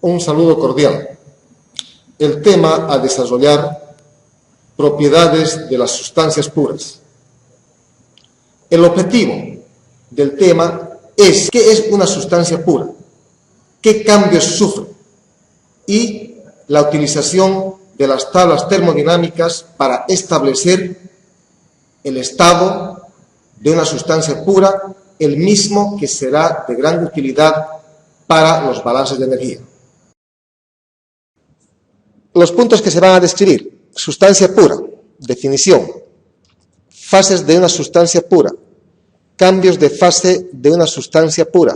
Un saludo cordial. El tema a desarrollar: propiedades de las sustancias puras. El objetivo del tema es ¿qué es una sustancia pura? ¿Qué cambios sufre? Y la utilización de las tablas termodinámicas para establecer el estado de una sustancia pura, el mismo que será de gran utilidad para los balances de energía. Los puntos que se van a describir: sustancia pura, definición, fases de una sustancia pura, cambios de fase de una sustancia pura,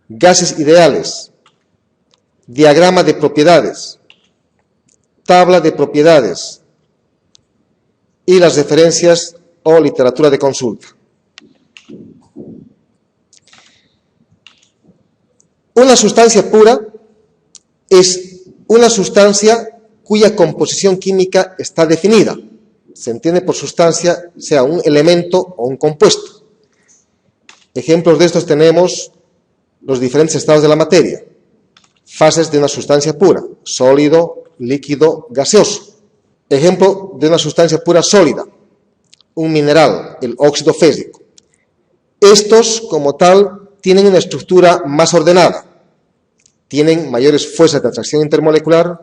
gases ideales, diagrama de propiedades, tabla de propiedades y las referencias o literatura de consulta. Una sustancia pura es una sustancia cuya composición química está definida. Se entiende por sustancia sea un elemento o un compuesto. Ejemplos de estos tenemos los diferentes estados de la materia, fases de una sustancia pura: sólido, líquido, gaseoso. Ejemplo de una sustancia pura sólida: un mineral, el óxido férrico. Estos, como tal, tienen una estructura más ordenada, tienen mayores fuerzas de atracción intermolecular,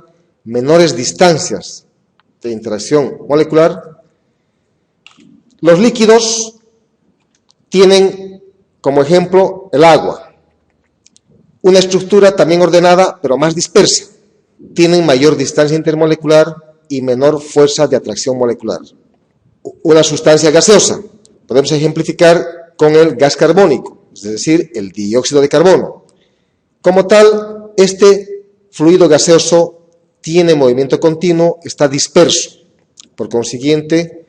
menores distancias de interacción molecular. Los líquidos tienen, como ejemplo, el agua, una estructura también ordenada, pero más dispersa. Tienen mayor distancia intermolecular y menor fuerza de atracción molecular. Una sustancia gaseosa podemos ejemplificar con el gas carbónico, es decir, el dióxido de carbono. Como tal, este fluido gaseoso tiene movimiento continuo, está disperso. Por consiguiente,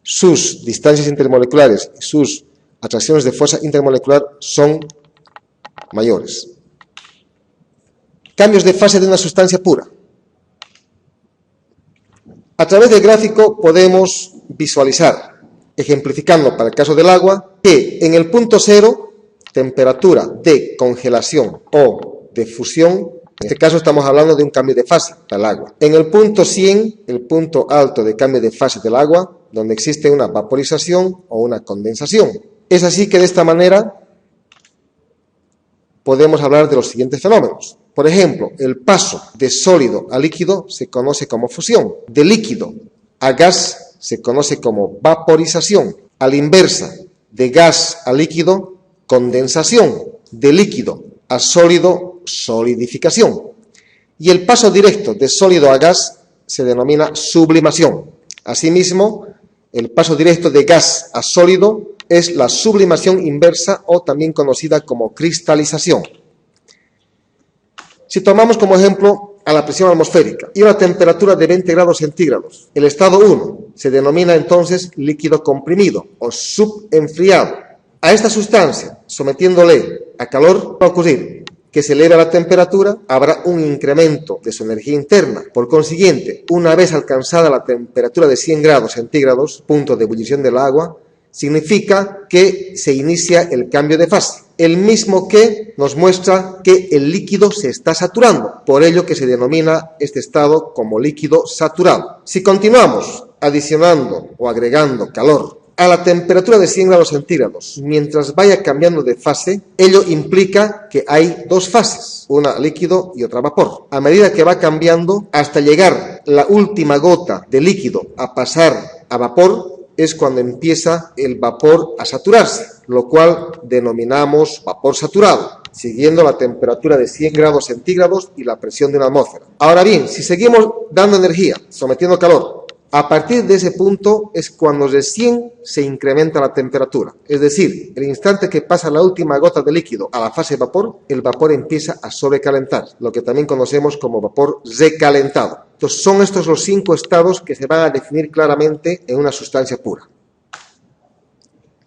sus distancias intermoleculares y sus atracciones de fuerza intermolecular son mayores. Cambios de fase de una sustancia pura. A través del gráfico podemos visualizar, ejemplificando para el caso del agua, que en el punto 0, temperatura de congelación o de fusión, en este caso estamos hablando de un cambio de fase para el agua. En el punto 100, el punto alto de cambio de fase del agua, donde existe una vaporización o una condensación. Es así que de esta manera podemos hablar de los siguientes fenómenos. Por ejemplo, el paso de sólido a líquido se conoce como fusión. De líquido a gas se conoce como vaporización. A la inversa, de gas a líquido, condensación. De líquido a sólido, solidificación. Y el paso directo de sólido a gas se denomina sublimación. Asimismo, el paso directo de gas a sólido es la sublimación inversa, o también conocida como cristalización. Si tomamos como ejemplo a la presión atmosférica y una temperatura de 20 grados centígrados, el estado 1 se denomina entonces líquido comprimido o subenfriado. A esta sustancia, sometiéndole a calor, va a ocurrir que se eleva la temperatura, habrá un incremento de su energía interna. Por consiguiente, una vez alcanzada la temperatura de 100 grados centígrados, punto de ebullición del agua, significa que se inicia el cambio de fase, el mismo que nos muestra que el líquido se está saturando, por ello que se denomina este estado como líquido saturado. Si continuamos adicionando o agregando calor a la temperatura de 100 grados centígrados, mientras vaya cambiando de fase, ello implica que hay dos fases, una líquido y otra vapor. A medida que va cambiando, hasta llegar la última gota de líquido a pasar a vapor, es cuando empieza el vapor a saturarse, lo cual denominamos vapor saturado, siguiendo la temperatura de 100 grados centígrados y la presión de una atmósfera. Ahora bien, si seguimos dando energía, sometiendo calor, a partir de ese punto es cuando recién se incrementa la temperatura. Es decir, el instante que pasa la última gota de líquido a la fase de vapor, el vapor empieza a sobrecalentar, lo que también conocemos como vapor recalentado. Entonces, son estos los 5 estados que se van a definir claramente en una sustancia pura.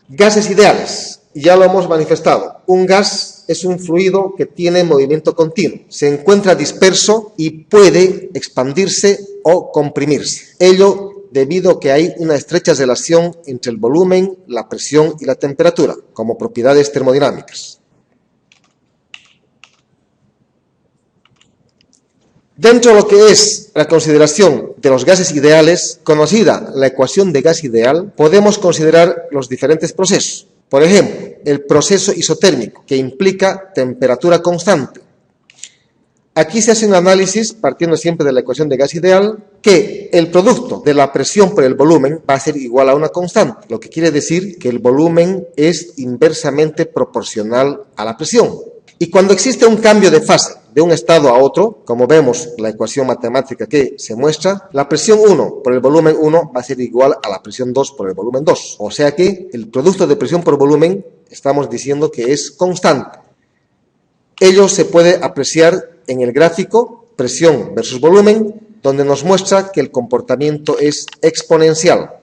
Gases ideales. Ya lo hemos manifestado. Un gas es un fluido que tiene movimiento continuo. Se encuentra disperso y puede expandirse o comprimirse. Ello debido a que hay una estrecha relación entre el volumen, la presión y la temperatura, como propiedades termodinámicas. Dentro de lo que es la consideración de los gases ideales, conocida la ecuación de gas ideal, podemos considerar los diferentes procesos. Por ejemplo, el proceso isotérmico, que implica temperatura constante. Aquí se hace un análisis, partiendo siempre de la ecuación de gas ideal, que el producto de la presión por el volumen va a ser igual a una constante, lo que quiere decir que el volumen es inversamente proporcional a la presión. Y cuando existe un cambio de fase de un estado a otro, como vemos en la ecuación matemática que se muestra, la presión 1 por el volumen 1 va a ser igual a la presión 2 por el volumen 2. O sea que el producto de presión por volumen estamos diciendo que es constante. Ello se puede apreciar en el gráfico presión versus volumen, donde nos muestra que el comportamiento es exponencial.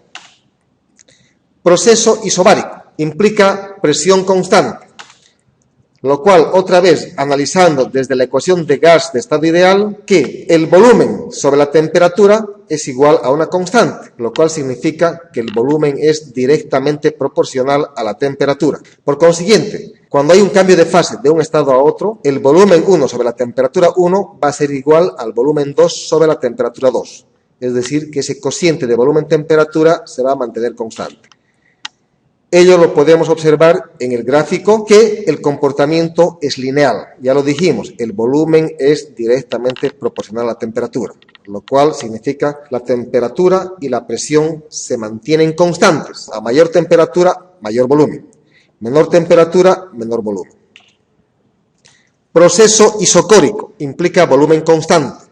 Proceso isobárico implica presión constante, lo cual, otra vez, analizando desde la ecuación de gas de estado ideal, que el volumen sobre la temperatura es igual a una constante, lo cual significa que el volumen es directamente proporcional a la temperatura. Por consiguiente, cuando hay un cambio de fase de un estado a otro, el volumen 1 sobre la temperatura 1 va a ser igual al volumen 2 sobre la temperatura 2. Es decir, que ese cociente de volumen-temperatura se va a mantener constante. Ello lo podemos observar en el gráfico, que el comportamiento es lineal. Ya lo dijimos, el volumen es directamente proporcional a la temperatura, lo cual significa que la temperatura y la presión se mantienen constantes. A mayor temperatura, mayor volumen. Menor temperatura, menor volumen. Proceso isocórico implica volumen constante.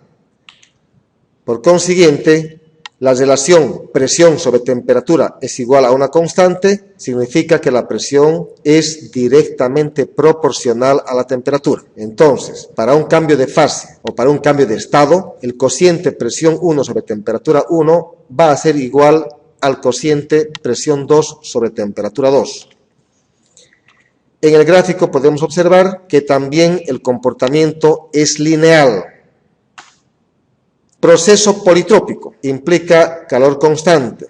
Por consiguiente, la relación presión sobre temperatura es igual a una constante, significa que la presión es directamente proporcional a la temperatura. Entonces, para un cambio de fase o para un cambio de estado, el cociente presión 1 sobre temperatura 1 va a ser igual al cociente presión 2 sobre temperatura 2. En el gráfico podemos observar que también el comportamiento es lineal. Proceso politrópico implica calor constante.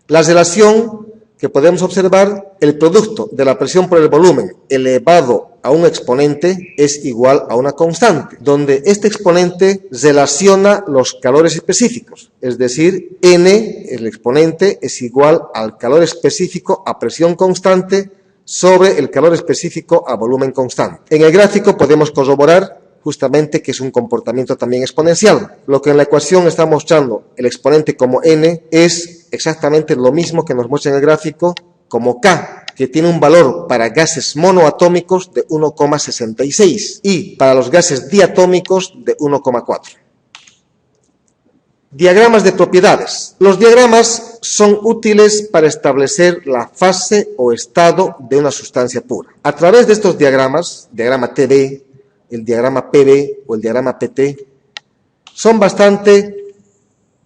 La relación que podemos observar, el producto de la presión por el volumen elevado a un exponente es igual a una constante, donde este exponente relaciona los calores específicos, es decir, N, el exponente, es igual al calor específico a presión constante sobre el calor específico a volumen constante. En el gráfico podemos corroborar justamente que es un comportamiento también exponencial. Lo que en la ecuación está mostrando el exponente como n es exactamente lo mismo que nos muestra en el gráfico como k, que tiene un valor para gases monoatómicos de 1,66 y para los gases diatómicos de 1,4. Diagramas de propiedades. Los diagramas son útiles para establecer la fase o estado de una sustancia pura. A través de estos diagramas, diagrama TB, el diagrama PB o el diagrama PT, son bastante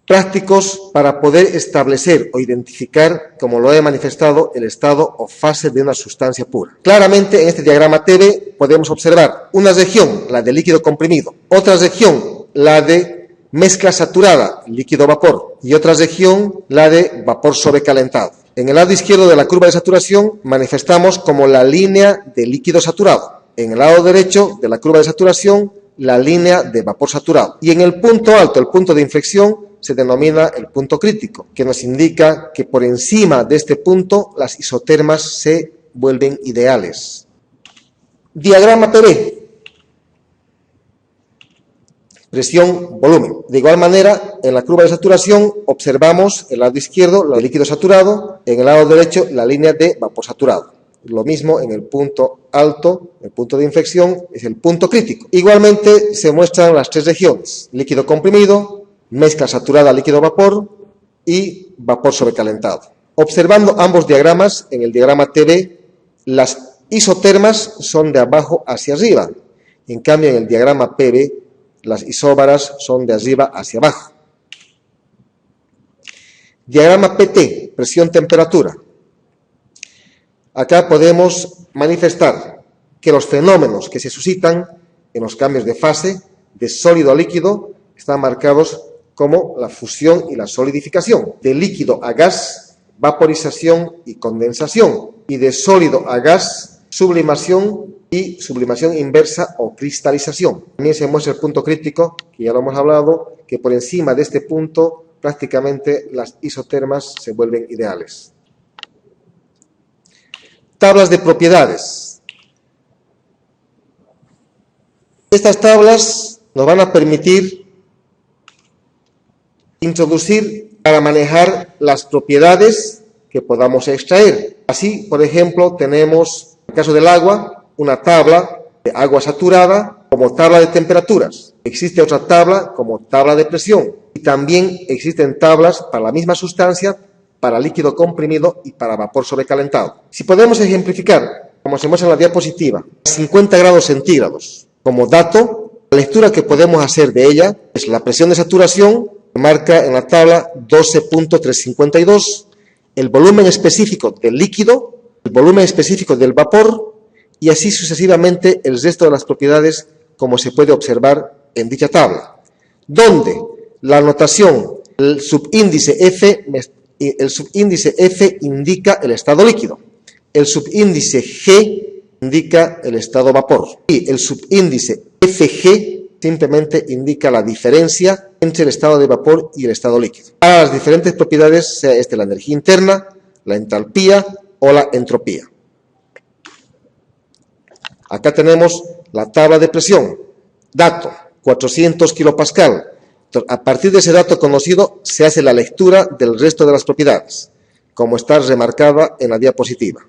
prácticos para poder establecer o identificar, como lo he manifestado, el estado o fase de una sustancia pura. Claramente en este diagrama TB podemos observar una región, la de líquido comprimido, otra región, la de mezcla saturada, líquido-vapor, y otra región, la de vapor sobrecalentado. En el lado izquierdo de la curva de saturación manifestamos como la línea de líquido saturado. En el lado derecho de la curva de saturación, la línea de vapor saturado. Y en el punto alto, el punto de inflexión, se denomina el punto crítico, que nos indica que por encima de este punto las isotermas se vuelven ideales. Diagrama PB. Presión, volumen. De igual manera, en la curva de saturación observamos el lado izquierdo, el líquido saturado, en el lado derecho, la línea de vapor saturado. Lo mismo en el punto alto, el punto de inflexión, es el punto crítico. Igualmente se muestran las tres regiones, líquido comprimido, mezcla saturada líquido-vapor y vapor sobrecalentado. Observando ambos diagramas, en el diagrama TB, las isotermas son de abajo hacia arriba. En cambio, en el diagrama PB, las isóbaras son de arriba hacia abajo. Diagrama PT, presión-temperatura. Acá podemos manifestar que los fenómenos que se suscitan en los cambios de fase de sólido a líquido están marcados como la fusión y la solidificación. De líquido a gas, vaporización y condensación. Y de sólido a gas, sublimación y sublimación inversa o cristalización. También se muestra el punto crítico, que ya lo hemos hablado, que por encima de este punto prácticamente las isotermas se vuelven ideales. Tablas de propiedades. Estas tablas nos van a permitir introducir para manejar las propiedades que podamos extraer. Así, por ejemplo, tenemos, en el caso del agua, una tabla de agua saturada como tabla de temperaturas. Existe otra tabla como tabla de presión. Y también existen tablas para la misma sustancia, para líquido comprimido y para vapor sobrecalentado. Si podemos ejemplificar, como se muestra en la diapositiva, 50 grados centígrados. Como dato, la lectura que podemos hacer de ella es la presión de saturación, que marca en la tabla 12.352, el volumen específico del líquido, el volumen específico del vapor, y así sucesivamente el resto de las propiedades, como se puede observar en dicha tabla, donde la notación, el subíndice F indica el estado líquido, el subíndice G indica el estado vapor y el subíndice FG simplemente indica la diferencia entre el estado de vapor y el estado líquido. Para las diferentes propiedades, sea este la energía interna, la entalpía o la entropía. Acá tenemos la tabla de presión. Dato, 400 kilopascal. A partir de ese dato conocido, se hace la lectura del resto de las propiedades, como está remarcada en la diapositiva.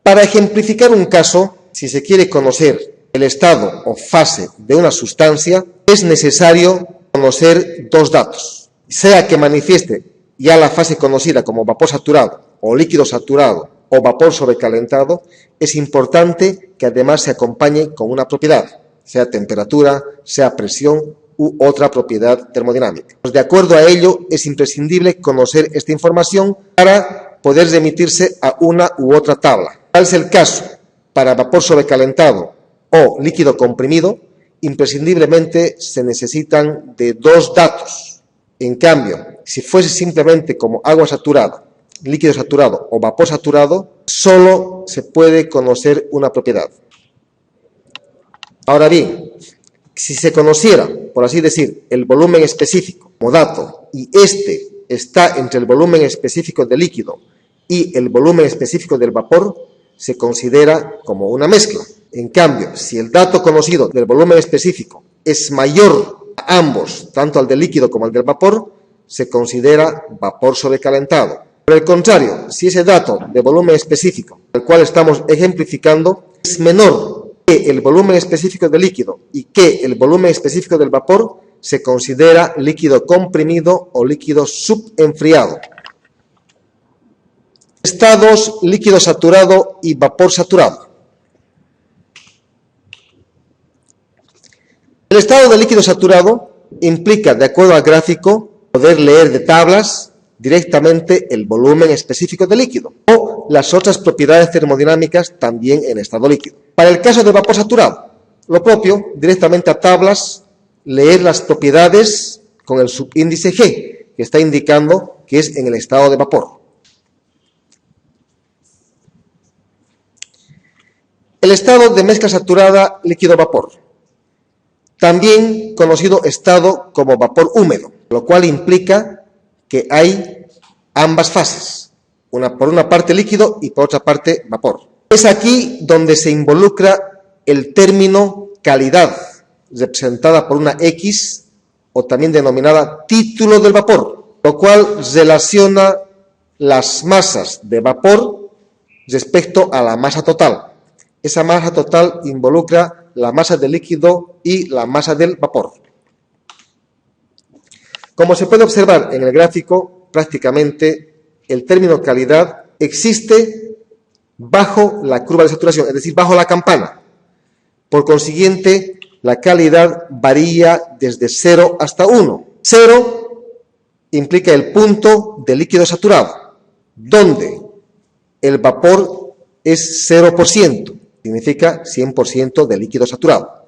Para ejemplificar un caso, si se quiere conocer el estado o fase de una sustancia, es necesario conocer dos datos. Sea que manifieste ya la fase conocida como vapor saturado o líquido saturado o vapor sobrecalentado, es importante que además se acompañe con una propiedad, sea temperatura, sea presión u otra propiedad termodinámica. Pues de acuerdo a ello, es imprescindible conocer esta información para poder remitirse a una u otra tabla. Tal es el caso para vapor sobrecalentado o líquido comprimido, imprescindiblemente se necesitan de dos datos. En cambio, si fuese simplemente como agua saturada, líquido saturado o vapor saturado, solo se puede conocer una propiedad. Ahora bien, si se conociera, por así decir, el volumen específico como dato y este está entre el volumen específico del líquido y el volumen específico del vapor, se considera como una mezcla. En cambio, si el dato conocido del volumen específico es mayor a ambos, tanto al del líquido como al del vapor, se considera vapor sobrecalentado. Por el contrario, si ese dato de volumen específico, al cual estamos ejemplificando, es menor que el volumen específico del líquido y que el volumen específico del vapor, se considera líquido comprimido o líquido subenfriado. Estados líquido saturado y vapor saturado. El estado de líquido saturado implica, de acuerdo al gráfico, poder leer de tablas directamente el volumen específico del líquido o las otras propiedades termodinámicas también en estado líquido. Para el caso de vapor saturado, lo propio, directamente a tablas, leer las propiedades con el subíndice G, que está indicando que es en el estado de vapor. El estado de mezcla saturada líquido-vapor, también conocido estado como vapor húmedo, lo cual implica que hay ambas fases, por una parte líquido y por otra parte vapor. Es aquí donde se involucra el término calidad, representada por una X o también denominada título del vapor, lo cual relaciona las masas de vapor respecto a la masa total. Esa masa total involucra la masa del líquido y la masa del vapor. Como se puede observar en el gráfico, prácticamente el término calidad existe bajo la curva de saturación, es decir, bajo la campana. Por consiguiente, la calidad varía desde 0 hasta 1. 0 implica el punto de líquido saturado, donde el vapor es 0%. Significa 100% de líquido saturado.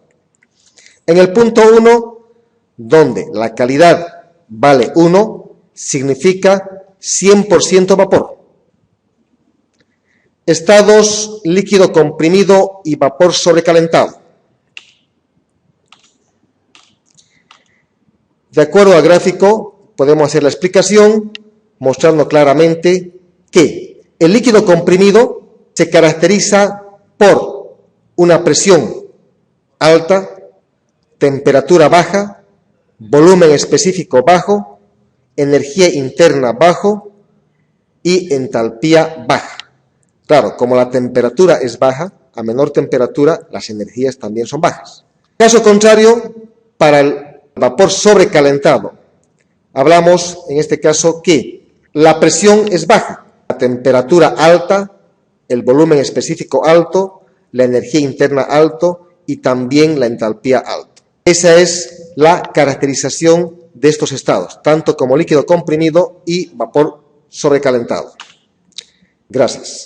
En el punto 1, donde la calidad vale 1, significa 100% vapor. Estados líquido comprimido y vapor sobrecalentado. De acuerdo al gráfico, podemos hacer la explicación mostrando claramente que el líquido comprimido se caracteriza por una presión alta, temperatura baja, volumen específico bajo, energía interna bajo y entalpía baja. Claro, como la temperatura es baja, a menor temperatura las energías también son bajas. Caso contrario, para el vapor sobrecalentado, hablamos en este caso que la presión es baja, la temperatura alta, el volumen específico alto, la energía interna alto y también la entalpía alta. Esa es la caracterización de estos estados, tanto como líquido comprimido y vapor sobrecalentado. Gracias.